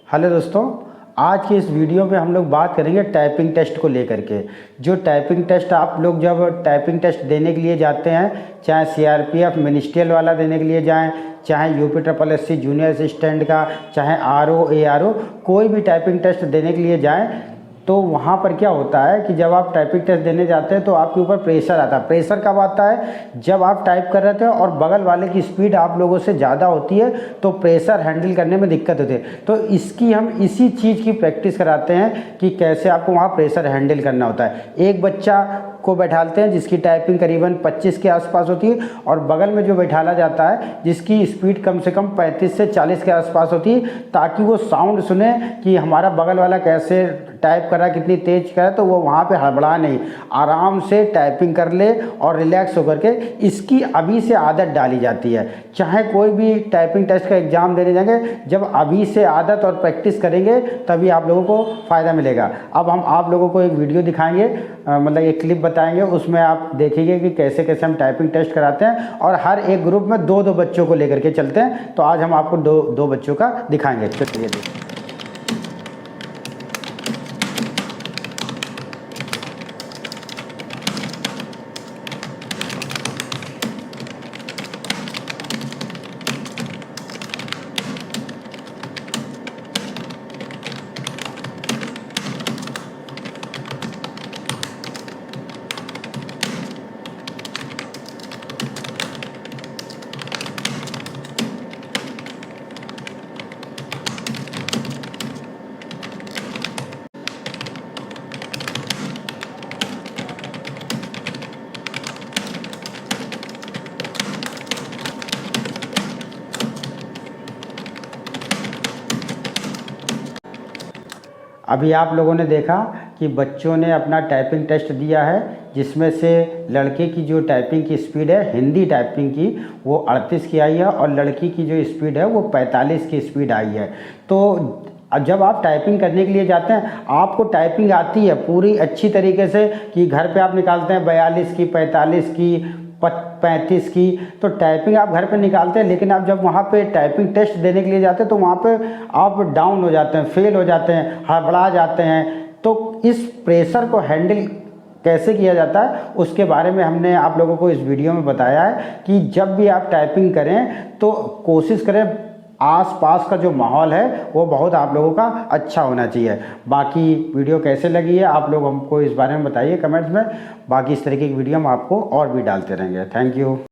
Hello दोस्तों, आज की इस वीडियो में हम लोग बात करेंगे टाइपिंग टेस्ट को लेकर के। जो टाइपिंग टेस्ट आप लोग जब टाइपिंग टेस्ट देने के लिए जाते हैं, चाहे सीआरपीएफ मिनिस्ट्रियल वाला देने के लिए जाएं, चाहे UP triple SC junior assistant का, चाहे आरओ एआरओ, कोई भी टाइपिंग टेस्ट देने के लिए जाएं, तो वहाँ पर क्या होता है कि जब आप टाइपिंग टेस्ट देने जाते हैं तो आपके ऊपर प्रेशर आता है। प्रेशर कब आता है? जब आप टाइप कर रहे थे और बगल वाले की स्पीड आप लोगों से ज़्यादा होती है तो प्रेशर हैंडल करने में दिक्कत होती है। तो इसकी हम इसी चीज़ की प्रैक्टिस कराते हैं कि कैसे आपको वहाँ प्रेशर हैंडल करना होता है। एक बच्चा को बैठालते हैं जिसकी टाइपिंग करीबन 25 के आसपास होती है, और बगल में जो बैठाला जाता है जिसकी स्पीड कम से कम 35 से 40 के आसपास होती है, ताकि वो साउंड सुने कि हमारा बगल वाला कैसे टाइप कर रहा है, कितनी तेज कर रहा है, तो वो वहाँ पे हड़बड़ा नहीं, आराम से टाइपिंग कर ले और रिलैक्स होकर के। इसकी अभी से आदत डाली जाती है। चाहे कोई भी टाइपिंग टेस्ट का एग्ज़ाम देने जाएंगे, जब अभी से आदत और प्रैक्टिस करेंगे तभी आप लोगों को फ़ायदा मिलेगा। अब हम आप लोगों को एक वीडियो दिखाएंगे, मतलब एक क्लिप बताएंगे, उसमें आप देखेंगे कि कैसे कैसे हम टाइपिंग टेस्ट कराते हैं, और हर एक ग्रुप में दो दो बच्चों को लेकर के चलते हैं। तो आज हम आपको दो बच्चों का दिखाएंगे। चलिए देखिए। अभी आप लोगों ने देखा कि बच्चों ने अपना टाइपिंग टेस्ट दिया है, जिसमें से लड़के की जो टाइपिंग की स्पीड है हिंदी टाइपिंग की वो 38 की आई है, और लड़की की जो स्पीड है वो 45 की स्पीड आई है। तो जब आप टाइपिंग करने के लिए जाते हैं, आपको टाइपिंग आती है पूरी अच्छी तरीके से कि घर पे आप निकालते हैं 42 की, 45 की, 35 की, तो टाइपिंग आप घर पे निकालते हैं। लेकिन आप जब वहाँ पे टाइपिंग टेस्ट देने के लिए जाते हैं तो वहाँ पे आप डाउन हो जाते हैं, फेल हो जाते हैं, हड़बड़ा जाते हैं। तो इस प्रेशर को हैंडल कैसे किया जाता है उसके बारे में हमने आप लोगों को इस वीडियो में बताया है कि जब भी आप टाइपिंग करें तो कोशिश करें आसपास का जो माहौल है वो बहुत आप लोगों का अच्छा होना चाहिए। बाकी वीडियो कैसे लगी है आप लोग हमको इस बारे में बताइए कमेंट्स में। बाकी इस तरीके की वीडियो हम आपको और भी डालते रहेंगे। Thank you.